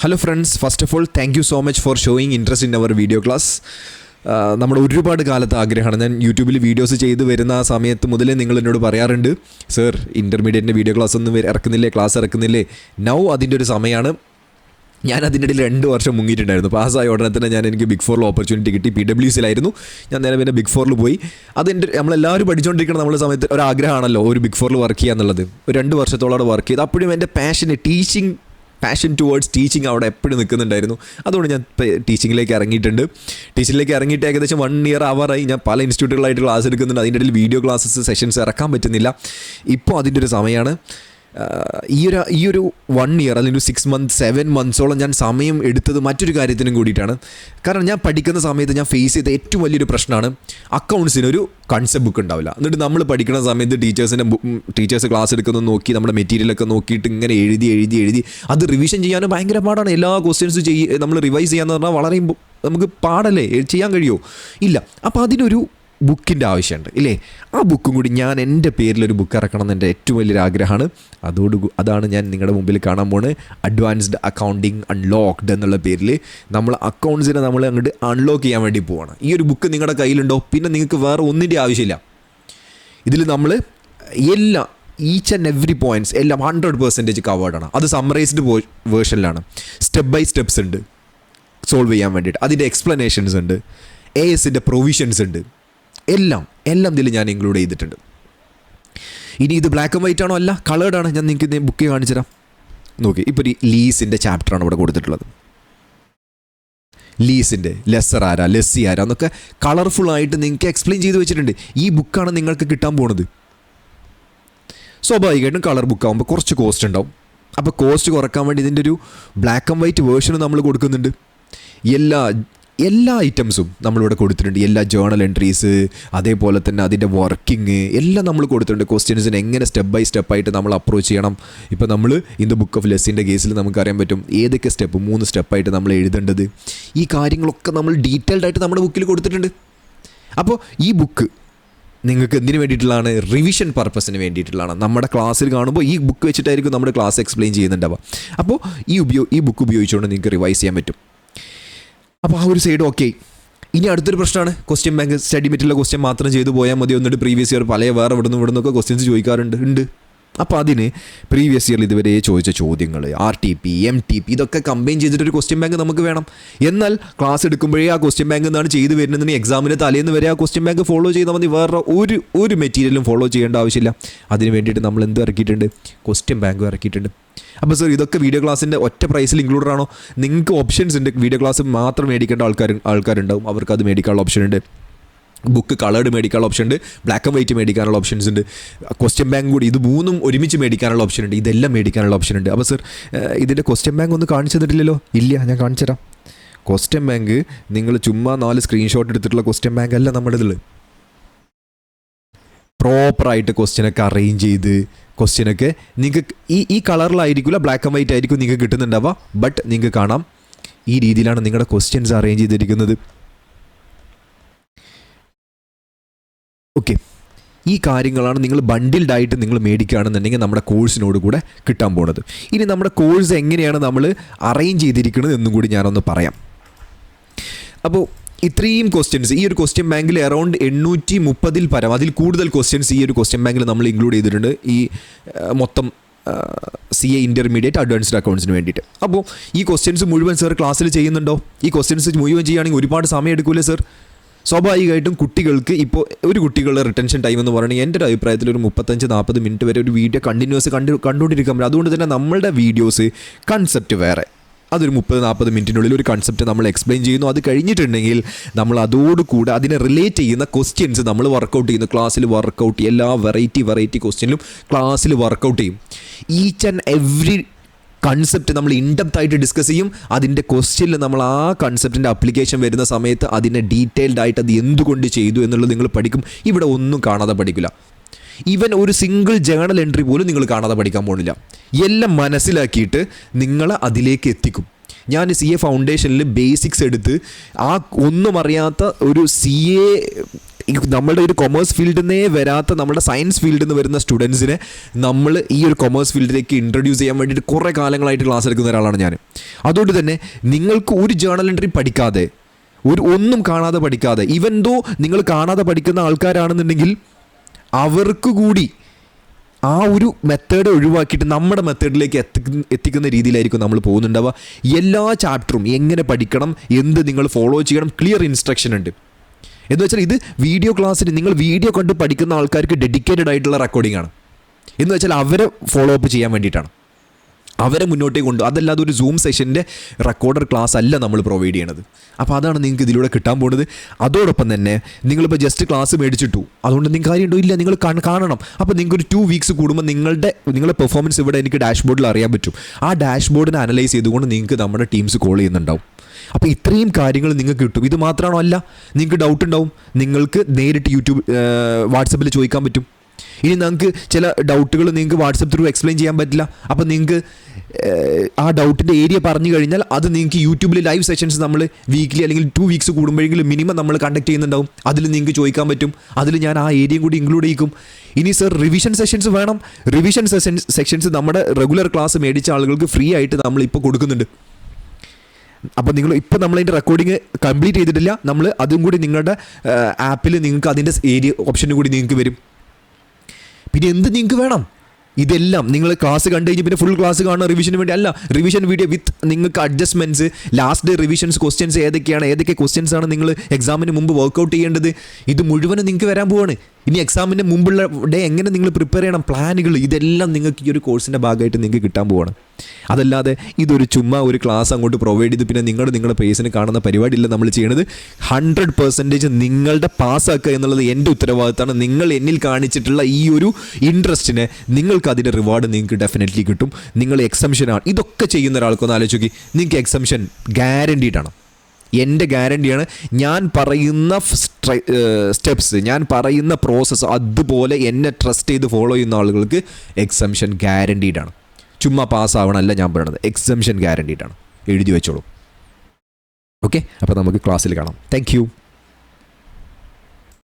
Hello friends, first of all thank you so much for showing interest in our video class. നമ്മുടെ ഒരുപാട് കാലത്തെ ആഗ്രഹമാണ്. ഞാൻ യൂട്യൂബിൽ വീഡിയോസ് ചെയ്ത് വരുന്ന ആ സമയത്ത് മുതലേ നിങ്ങൾ എന്നോട് പറയാറുണ്ട്, സർ ഇൻ്റർമീഡിയറ്റിൻ്റെ വീഡിയോ ക്ലാസ് ഒന്നും ക്ലാസ് ഇറക്കുന്നില്ലേ. നൗ അതിൻ്റെ ഒരു സമയമാണ്. ഞാൻ അതിൻ്റെ ഇടയിൽ 2 വർഷം മുങ്ങിയിട്ടുണ്ടായിരുന്നു. പാസ്സായ ഉടനെ തന്നെ എനിക്ക് ബിഗ് ഫോറിൽ ഓപ്പർച്യൂണിറ്റി കിട്ടി. PWCയിലായിരുന്നു ഞാൻ. നേരെ പിന്നെ ബിഗ് ഫോറിൽ പോയി. നമ്മളെല്ലാവരും പഠിച്ചുകൊണ്ടിരിക്കണം. നമ്മളെ സമയത്ത് ഒരാഗ്രഹമാണല്ലോ ഒരു ബിഗ് ഫോറിൽ വർക്ക് ചെയ്യുക എന്നുള്ളത്. ഒരു 2 വർഷത്തോളം അവിടെ വർക്ക് ചെയ്ത് അപ്പോഴും എൻ്റെ പാഷൻ ടുവേർഡ്സ് ടീച്ചിങ് അവിടെ എപ്പോഴും നിൽക്കുന്നുണ്ടായിരുന്നു. അതുകൊണ്ട് ഞാൻ ടീച്ചിങ്ങിലേക്ക് ഇറങ്ങിയിട്ടുണ്ട്. ടീച്ചിങ്ങിലേക്ക് ഇറങ്ങിയിട്ട് ഏകദേശം 1 ഇയർ ആവാറായി. ഞാൻ പല ഇൻസ്റ്റിറ്റ്യൂട്ടുകളായിട്ട് ക്ലാസ് എടുക്കുന്നുണ്ട്. അതിൻ്റെ ഇടയിൽ വീഡിയോ സെഷൻസ് ഇറക്കാൻ പറ്റുന്നില്ല. ഇപ്പോൾ അതിൻ്റെ ഒരു സമയമാണ്. ഈ ഒരു 1 ഇയർ അല്ലെങ്കിൽ 6 months 7 monthsോളം ഞാൻ സമയം എടുത്തത് മറ്റൊരു കാര്യത്തിനും കൂടിയിട്ടാണ്. കാരണം ഞാൻ പഠിക്കുന്ന സമയത്ത് ഞാൻ ഫേസ് ചെയ്ത ഏറ്റവും വലിയൊരു പ്രശ്നമാണ്, അക്കൗണ്ട്സിനൊരു കൺസെപ്റ്റ് ബുക്ക് ഉണ്ടാവില്ല. എന്നിട്ട് നമ്മൾ പഠിക്കുന്ന സമയത്ത് ടീച്ചേഴ്സ് ക്ലാസ് എടുക്കുന്നത് നോക്കി നമ്മുടെ മെറ്റീരിയലൊക്കെ നോക്കിയിട്ട് ഇങ്ങനെ എഴുതി അത് റിവിഷൻ ചെയ്യാനും ഭയങ്കര പാടാണ്. എല്ലാ ക്വസ്റ്റ്യൻസും നമ്മൾ റിവൈസ് ചെയ്യാന്ന് പറഞ്ഞാൽ വളരെ നമുക്ക് പാടല്ലേ, ചെയ്യാൻ കഴിയുമോ? ഇല്ല. അപ്പോൾ അതിനൊരു ബുക്കിൻ്റെ ആവശ്യമുണ്ട് ഇല്ലേ? ആ ബുക്കും കൂടി ഞാൻ എൻ്റെ പേരിലൊരു ബുക്ക് ഇറക്കണം എന്ന് എൻ്റെ ഏറ്റവും വലിയൊരു ആഗ്രഹമാണ്. അതാണ് ഞാൻ നിങ്ങളുടെ മുമ്പിൽ കാണാൻ പോകുന്നത്. അഡ്വാൻസ്ഡ് അക്കൗണ്ടിങ് അൺലോക്ക്ഡ് എന്നുള്ള പേരിൽ നമ്മൾ അക്കൗണ്ട്സിനെ നമ്മൾ അങ്ങോട്ട് അൺലോക്ക് ചെയ്യാൻ വേണ്ടി പോവാണ്. ഈ ഒരു ബുക്ക് നിങ്ങളുടെ കയ്യിലുണ്ടോ, പിന്നെ നിങ്ങൾക്ക് വേറെ ഒന്നിൻ്റെ ആവശ്യമില്ല. ഇതിൽ നമ്മൾ ഈച്ച് ആൻഡ് എവറി പോയിൻറ്റ്സ് എല്ലാം 100% കവേർഡാണ്. അത് സമ്മറൈസ്ഡ് വേർഷനിലാണ്. സ്റ്റെപ്പ് ബൈ സ്റ്റെപ്സ് ഉണ്ട് സോൾവ് ചെയ്യാൻ വേണ്ടിയിട്ട്. അതിൻ്റെ എക്സ്പ്ലനേഷൻസ് ഉണ്ട്, ASൻ്റെ പ്രൊവിഷൻസ് ഉണ്ട്. എല്ലാം ഇതിൽ ഞാൻ ഇൻക്ലൂഡ് ചെയ്തിട്ടുണ്ട്. ഇനി ഇത് ബ്ലാക്ക് ആൻഡ് വൈറ്റ് ആണോ? അല്ല, കളേർഡാണ്. ഞാൻ നിങ്ങൾക്ക് ബുക്ക് കാണിച്ചു തരാം. നോക്കി, ഇപ്പോൾ ഒരു ലീസിൻ്റെ ചാപ്റ്ററാണ് ഇവിടെ കൊടുത്തിട്ടുള്ളത്. ലീസിൻ്റെ ലെസ്സർ ആരാ, ലെസ്സി ആരാ എന്നൊക്കെ കളർഫുള്ളായിട്ട് നിങ്ങൾക്ക് എക്സ്പ്ലെയിൻ ചെയ്ത് വെച്ചിട്ടുണ്ട്. ഈ ബുക്കാണ് നിങ്ങൾക്ക് കിട്ടാൻ പോകുന്നത്. സ്വാഭാവികമായിട്ടും കളർ ബുക്കാകുമ്പോൾ കുറച്ച് കോസ്റ്റ് ഉണ്ടാവും. അപ്പോൾ കോസ്റ്റ് കുറക്കാൻ വേണ്ടി ഇതിൻ്റെ ഒരു ബ്ലാക്ക് ആൻഡ് വൈറ്റ് വേർഷനും നമ്മൾ കൊടുക്കുന്നുണ്ട്. എല്ലാ ഐറ്റംസും നമ്മളിവിടെ കൊടുത്തിട്ടുണ്ട്. എല്ലാ ജേർണൽ എൻട്രീസ്, അതേപോലെ തന്നെ അതിൻ്റെ വർക്കിംഗ് എല്ലാം നമ്മൾ കൊടുത്തിട്ടുണ്ട്. ക്വസ്റ്റ്യൻസിന് എങ്ങനെ സ്റ്റെപ്പ് ബൈ സ്റ്റെപ്പായിട്ട് നമ്മൾ അപ്രോച്ച് ചെയ്യണം. ഇപ്പോൾ നമ്മൾ ഇൻ ദ ബുക്ക് ഓഫ് ലെസ്സിൻ്റെ കേസിൽ നമുക്കറിയാൻ പറ്റും ഏതൊക്കെ 3 സ്റ്റെപ്പായിട്ട് നമ്മൾ എഴുതേണ്ടത്. ഈ കാര്യങ്ങളൊക്കെ നമ്മൾ ഡീറ്റെയിൽഡ് ആയിട്ട് നമ്മുടെ ബുക്കിൽ കൊടുത്തിട്ടുണ്ട്. അപ്പോൾ ഈ ബുക്ക് നിങ്ങൾക്ക് എന്തിനു വേണ്ടിയിട്ടുള്ളതാണ്? റിവിഷൻ പർപ്പസിന് വേണ്ടിയിട്ടുള്ളതാണ്. നമ്മുടെ ക്ലാസ്സിൽ കാണുമ്പോൾ ഈ ബുക്ക് വെച്ചിട്ടായിരിക്കും നമ്മുടെ ക്ലാസ് എക്സ്പ്ലെയിൻ ചെയ്യുന്നുണ്ടാവുക. അപ്പോൾ ഈ ബുക്ക് ഉപയോഗിച്ചുകൊണ്ട് നിങ്ങൾക്ക് റിവൈസ് ചെയ്യാൻ പറ്റും. അപ്പോൾ ആ ഒരു സൈഡ് ഓക്കെ. ഇനി അടുത്തൊരു പ്രശ്നമാണ് question bank. Study material question മാത്രം ചെയ്തു പോയാൽ മതി. എന്നിട്ട് പ്രീവിയസ് ഇയർ വേറെ ഇവിടുന്നൊക്കെ ക്വസ്റ്റ്യൻസ് ചോദിക്കാറുണ്ട്. അപ്പോൾ അതിന് പ്രീവിയസ് ഇയറിൽ ഇതുവരെ ചോദിച്ച ചോദ്യങ്ങൾ, RTP, MTP ഇതൊക്കെ കമ്പൈൻ ചെയ്തിട്ടൊരു ക്വസ്റ്റ്യൻ ബാങ്ക് നമുക്ക് വേണം. എന്നാൽ ക്ലാസ് എടുക്കുമ്പോഴേ ആ ക്വസ്റ്റ്യൻ ബാങ്ക് എന്നാണ് ചെയ്ത് വരുന്നതെന്ന് എക്സാമിന് തലേന്ന് വരെ ആ ക്വസ്റ്റ്യൻ ബാങ്ക് ഫോളോ ചെയ്താൽ മതി. വേറെ ഒരു മെറ്റീരിയലും ഫോളോ ചെയ്യേണ്ട ആവശ്യമില്ല. അതിന് വേണ്ടിയിട്ട് നമ്മൾ ഇറക്കിയിട്ടുണ്ട്? ക്വസ്റ്റ്യൻ ബാങ്ക് ഇറക്കിയിട്ടുണ്ട്. അപ്പോൾ സർ ഇതൊക്കെ വീഡിയോ ക്ലാസ്സിൻ്റെ ഒറ്റ പ്രൈസിൽ ഇൻക്ലൂഡഡ് ആണോ? നിങ്ങൾക്ക് ഓപ്ഷൻസ് ഉണ്ട്. വീഡിയോ ക്ലാസ് മാത്രം മേടിക്കേണ്ട ആൾക്കാരുണ്ടാവും. അവർക്ക് അത് മേടിക്കാനുള്ള ഓപ്ഷൻ ഉണ്ട്. ബുക്ക് കളേർഡ് മേടിക്കാനുള്ള ഓപ്ഷൻ ഉണ്ട്. ബ്ലാക്ക് ആൻഡ് വൈറ്റ് മേടിക്കാനുള്ള ഓപ്ഷൻസ് ഉണ്ട്. ക്വസ്റ്റ്യൻ ബാങ്ക് കൂടി ഇത് 3ഉം ഒരുമിച്ച് മേടിക്കാനുള്ള ഓപ്ഷൻ ഉണ്ട്. ഇതെല്ലാം മേടിക്കാനുള്ള ഓപ്ഷൻ ഉണ്ട്. അപ്പോൾ സർ ഇതിൻ്റെ ക്വസ്റ്റ്യൻ ബാങ്ക് ഒന്ന് കാണിച്ചു തന്നിട്ടില്ലല്ലോ? ഇല്ല, ഞാൻ കാണിച്ചു തരാം. ക്വസ്റ്റ്യൻ ബാങ്ക് നിങ്ങൾ ചുമ്മാ 4 സ്ക്രീൻഷോട്ട് എടുത്തിട്ടുള്ള ക്വസ്റ്റ്യൻ ബാങ്ക് അല്ല നമ്മുടെ ഇതിൽ. പ്രോപ്പറായിട്ട് ക്വസ്റ്റ്യനൊക്കെ അറേഞ്ച് ചെയ്ത് ക്വസ്റ്റ്യനൊക്കെ നിങ്ങൾക്ക് ഈ കളറിലായിരിക്കില്ല, ബ്ലാക്ക് ആൻഡ് വൈറ്റ് ആയിരിക്കും നിങ്ങൾക്ക് കിട്ടുന്നുണ്ടാവുക. ബട്ട് നിങ്ങൾക്ക് കാണാം ഈ രീതിയിലാണ് നിങ്ങളുടെ ക്വസ്റ്റ്യൻസ് അറേഞ്ച് ചെയ്തിരിക്കുന്നത്. ഓക്കെ, ഈ കാര്യങ്ങളാണ് നിങ്ങൾ ബണ്ടിൽഡായിട്ട് നിങ്ങൾ മേടിക്കുകയാണെന്നുണ്ടെങ്കിൽ നമ്മുടെ കോഴ്സിനോട് കൂടെ കിട്ടാൻ പോകുന്നത്. ഇനി നമ്മുടെ കോഴ്സ് എങ്ങനെയാണ് നമ്മൾ അറേഞ്ച് ചെയ്തിരിക്കുന്നത് എന്നും കൂടി ഞാനൊന്ന് പറയാം. അപ്പോൾ ഇത്രയും ക്വസ്റ്റ്യൻസ് ഈ ഒരു ക്വസ്റ്റ്യൻ ബാങ്കിൽ അറൗണ്ട് 830 പരം, അതിൽ കൂടുതൽ ക്വസ്റ്റ്യൻസ് ഈ ഒരു ക്വസ്റ്റ്യൻ ബാങ്കിൽ നമ്മൾ ഇൻക്ലൂഡ് ചെയ്തിട്ടുണ്ട്. ഈ മൊത്തം CA ഇൻ്റർമീഡിയറ്റ് അഡ്വാൻസ്ഡ് അക്കൗണ്ട്സിന് വേണ്ടിയിട്ട്. അപ്പോൾ ഈ ക്വസ്റ്റ്യൻസ് മുഴുവൻ സർ ക്ലാസ്സിൽ ചെയ്യുന്നുണ്ടോ? ഈ ക്വസ്റ്റ്യൻസ് മുഴുവൻ ചെയ്യുകയാണെങ്കിൽ ഒരുപാട് സമയം എടുക്കൂലേ സർ? സ്വാഭാവികമായിട്ടും കുട്ടികൾക്ക് ഇപ്പോൾ ഒരു കുട്ടികളുടെ റിട്ടൻഷൻ ടൈം എന്ന് പറയുന്നത് എൻ്റെ ഒരു അഭിപ്രായത്തിൽ ഒരു 35-40 മിനിറ്റ് വരെ ഒരു വീഡിയോ കണ്ടിന്യൂസ് കണ്ടുകൊണ്ടിരിക്കാൻ പറ്റും. അതുകൊണ്ട് തന്നെ നമ്മളുടെ വീഡിയോസ് കൺസെപ്റ്റ് വേറെ, അതൊരു 30-40 മിനിറ്റിനുള്ളിൽ ഒരു കൺസെപ്റ്റ് നമ്മൾ എക്സ്പ്ലെയിൻ ചെയ്യുന്നു. അത് കഴിഞ്ഞിട്ടുണ്ടെങ്കിൽ നമ്മൾ അതിനെ റിലേറ്റ് ചെയ്യുന്ന ക്വസ്റ്റ്യൻസ് നമ്മൾ വർക്കൗട്ട് ചെയ്യുന്നു. ക്ലാസ്സിൽ വർക്കൗട്ട് ചെയ്യും. എല്ലാ വെറൈറ്റി ക്വസ്റ്റ്യനിലും ക്ലാസ്സിൽ വർക്കൗട്ട് ചെയ്യും. ഈച്ച് ആൻഡ് എവറി കൺസെപ്റ്റ് നമ്മൾ ഇൻഡെപ്ത് ആയിട്ട് ഡിസ്കസ് ചെയ്യും. അതിൻ്റെ ക്വസ്റ്റ്യനിൽ നമ്മൾ ആ കൺസെപ്റ്റിൻ്റെ അപ്ലിക്കേഷൻ വരുന്ന സമയത്ത് അതിനെ ഡീറ്റെയിൽഡ് ആയിട്ട് അത് എന്തുകൊണ്ട് ചെയ്തു എന്നുള്ളത് നിങ്ങൾ പഠിക്കും. ഇവിടെ ഒന്നും കാണാതെ പഠിക്കില്ല. ഈവൻ ഒരു സിംഗിൾ ജേണൽ എൻട്രി പോലും നിങ്ങൾ കാണാതെ പഠിക്കാൻ പോകുന്നില്ല. എല്ലാം മനസ്സിലാക്കിയിട്ട് നിങ്ങളെ അതിലേക്ക് എത്തിക്കും. ഞാൻ CA ഫൗണ്ടേഷനിൽ ബേസിക്സ് എടുത്ത് ഒന്നും അറിയാത്ത ഒരു നമ്മുടെ ഒരു കൊമേഴ്സ് ഫീൽഡിൽ നിന്നേ വരാത്ത നമ്മുടെ സയൻസ് ഫീൽഡിൽ നിന്ന് വരുന്ന സ്റ്റുഡൻസിനെ നമ്മൾ ഈ ഒരു കൊമേഴ്സ് ഫീൽഡിലേക്ക് ഇൻട്രൊഡ്യൂസ് ചെയ്യാൻ വേണ്ടിയിട്ട് കുറേ കാലങ്ങളായിട്ട് ക്ലാസ് എടുക്കുന്ന ഒരാളാണ് ഞാൻ. അതുകൊണ്ട് തന്നെ നിങ്ങൾക്ക് ഒരു ജേർണൽ എൻട്രി പഠിക്കാതെ, ഒന്നും കാണാതെ പഠിക്കാതെ, ഈവൻ ദോ നിങ്ങൾ കാണാതെ പഠിക്കുന്ന ആൾക്കാരാണെന്നുണ്ടെങ്കിൽ അവർക്ക് കൂടി ആ ഒരു മെത്തേഡ് ഒഴിവാക്കിയിട്ട് നമ്മുടെ മെത്തേഡിലേക്ക് എത്തിക്കുന്ന രീതിയിലായിരിക്കും നമ്മൾ പോകുന്നുണ്ടാവുക. എല്ലാ ചാപ്റ്ററും എങ്ങനെ പഠിക്കണം, എന്ത് നിങ്ങൾ ഫോളോ ചെയ്യണം, ക്ലിയർ ഇൻസ്ട്രക്ഷൻ ഉണ്ട്. എന്ന് വെച്ചാൽ ഇത് വീഡിയോ ക്ലാസ്സിന് നിങ്ങൾ വീഡിയോ കണ്ട് പഠിക്കുന്ന ആൾക്കാർക്ക് ഡെഡിക്കേറ്റഡ് ആയിട്ടുള്ള റെക്കോർഡിംഗ് ആണ്. എന്ന് വെച്ചാൽ അവരെ ഫോളോ അപ്പ് ചെയ്യാൻ വേണ്ടിയിട്ടാണ്, അവരെ മുന്നോട്ടേക്ക് കൊണ്ട്. അതല്ലാതെ ഒരു സൂം സെഷൻ്റെ റെക്കോർഡർ ക്ലാസ് അല്ല നമ്മൾ പ്രൊവൈഡ് ചെയ്യണത്. അപ്പോൾ അതാണ് നിങ്ങൾക്ക് ഇതിലൂടെ കിട്ടാൻ പോകുന്നത്. അതോടൊപ്പം തന്നെ നിങ്ങളിപ്പോൾ ജസ്റ്റ് ക്ലാസ് മേടിച്ചിട്ടു, അതുകൊണ്ട് നിങ്ങൾക്ക് കാര്യമുണ്ടോ ഇല്ല, നിങ്ങൾ കാണണം. അപ്പോൾ നിങ്ങൾക്ക് ഒരു 2 വീക്സ് കൂടുമ്പോൾ നിങ്ങളുടെ പെർഫോമൻസ് ഇവിടെ എനിക്ക് ഡാഷ്ബോർഡിൽ അറിയാൻ പറ്റും. ആ ഡാഷ്ബോർഡിനെ അനലൈസ് ചെയ്തുകൊണ്ട് നിങ്ങൾക്ക് നമ്മുടെ ടീംസ് കോൾ ചെയ്യുന്നുണ്ടാവും. അപ്പോൾ ഇത്രയും കാര്യങ്ങൾ നിങ്ങൾക്ക് കിട്ടും. ഇത് മാത്രമാണോ? അല്ല, നിങ്ങൾക്ക് ഡൗട്ട് ഉണ്ടാവും, നിങ്ങൾക്ക് നേരിട്ട് വാട്സപ്പിൽ ചോദിക്കാൻ പറ്റും. ഇനി നിങ്ങൾക്ക് ചില ഡൗട്ടുകൾ നിങ്ങൾക്ക് വാട്സപ്പ് ത്രൂ എക്സ്പ്ലെയിൻ ചെയ്യാൻ പറ്റില്ല. അപ്പോൾ നിങ്ങൾക്ക് ആ ഡൗട്ടിൻ്റെ ഏരിയ പറഞ്ഞു കഴിഞ്ഞാൽ അത് നിങ്ങൾക്ക് യൂട്യൂബിൽ ലൈവ് സെഷൻസ് നമ്മൾ വീക്ക്ലി അല്ലെങ്കിൽ 2 വീക്സ് കൂടുമ്പോഴെങ്കിലും മിനിമം നമ്മൾ കണ്ടക്ട് ചെയ്യുന്നുണ്ടാവും. അതിൽ നിങ്ങൾക്ക് ചോദിക്കാൻ പറ്റും. അതിൽ ഞാൻ ആ ഏരിയയും കൂടി ഇൻക്ലൂഡ് ചെയ്യിക്കും. ഇനി സർ റിവിഷൻ സെഷൻസ് വേണം, റിവിഷൻ സെഷൻസ് നമ്മുടെ റെഗുലർ ക്ലാസ് മേടിച്ച ആളുകൾക്ക് ഫ്രീ ആയിട്ട് നമ്മളിപ്പോൾ കൊടുക്കുന്നുണ്ട്. അപ്പോൾ നമ്മളതിൻ്റെ റെക്കോർഡിങ് കംപ്ലീറ്റ് ചെയ്തിട്ടില്ല, നമ്മൾ അതും കൂടി നിങ്ങളുടെ ആപ്പിൽ നിങ്ങൾക്ക് അതിൻ്റെ ഏരിയ ഓപ്ഷനും കൂടി നിങ്ങൾക്ക് വരും. പിന്നെ എന്ത് നിങ്ങൾക്ക് വേണം? ഇതെല്ലാം നിങ്ങൾ ക്ലാസ് കണ്ടു കഴിഞ്ഞ് പിന്നെ ഫുൾ ക്ലാസ് കാണുന്ന റിവിഷന് വേണ്ടി അല്ല, റിവിഷൻ വീഡിയോ വിത്ത് നിങ്ങൾക്ക് adjustments, last day revisions, questions ഏതൊക്കെ ക്വസ്റ്റ്യൻസ് ആണ് നിങ്ങൾ എക്സാമിന് മുമ്പ് വർക്കൗട്ട് ചെയ്യേണ്ടത്, ഇത് മുഴുവനും നിങ്ങൾക്ക് വരാൻ പോവാണ്. ഇനി എക്സാമിന് മുമ്പുള്ള ഡേ എങ്ങനെ നിങ്ങൾ പ്രിപ്പയർ ചെയ്യണം, പ്ലാനുകൾ, ഇതെല്ലാം നിങ്ങൾക്ക് ഈ ഒരു കോഴ്സിൻ്റെ ഭാഗമായിട്ട് നിങ്ങൾക്ക് കിട്ടാൻ പോവാണ്. അതല്ലാതെ ഇതൊരു ചുമ്മാ ഒരു ക്ലാസ് അങ്ങോട്ട് പ്രൊവൈഡ് ചെയ്ത് പിന്നെ നിങ്ങളുടെ പേസിന് കാണുന്ന പരിപാടിയില്ല നമ്മൾ ചെയ്യണത്. 100% നിങ്ങളുടെ പാസ്സാക്കുക എന്നുള്ളത് എൻ്റെ ഉത്തരവാദിത്തമാണ്. നിങ്ങൾ എന്നിൽ കാണിച്ചിട്ടുള്ള ഈ ഒരു ഇൻട്രസ്റ്റിന് നിങ്ങൾക്ക് അതിൻ്റെ റിവാർഡ് നിങ്ങൾക്ക് ഡെഫിനറ്റ്ലി കിട്ടും. നിങ്ങൾ എക്സംഷനാണ് ഇതൊക്കെ ചെയ്യുന്ന ഒരാൾക്കൊന്ന് ആലോചിച്ച് നോക്കി, നിങ്ങൾക്ക് എക്സംഷൻ ഗ്യാരണ്ടീഡാണ്. എൻ്റെ ഗ്യാരണ്ടിയാണ്. ഞാൻ പറയുന്ന സ്റ്റെപ്സ്, ഞാൻ പറയുന്ന പ്രോസസ്സ് അതുപോലെ എന്നെ ട്രസ്റ്റ് ചെയ്ത് ഫോളോ ചെയ്യുന്ന ആളുകൾക്ക് എക്സംഷൻ ഗ്യാരണ്ടീഡാണ്. ചുമ്മാ പാസ്സാവണമല്ല ഞാൻ പറയണത്, എക്സംഷൻ ഗ്യാരണ്ടീഡാണ്. എഴുതി വെച്ചോളൂ. ഓക്കെ, അപ്പോൾ നമുക്ക് ക്ലാസ്സിൽ കാണാം. Thank you.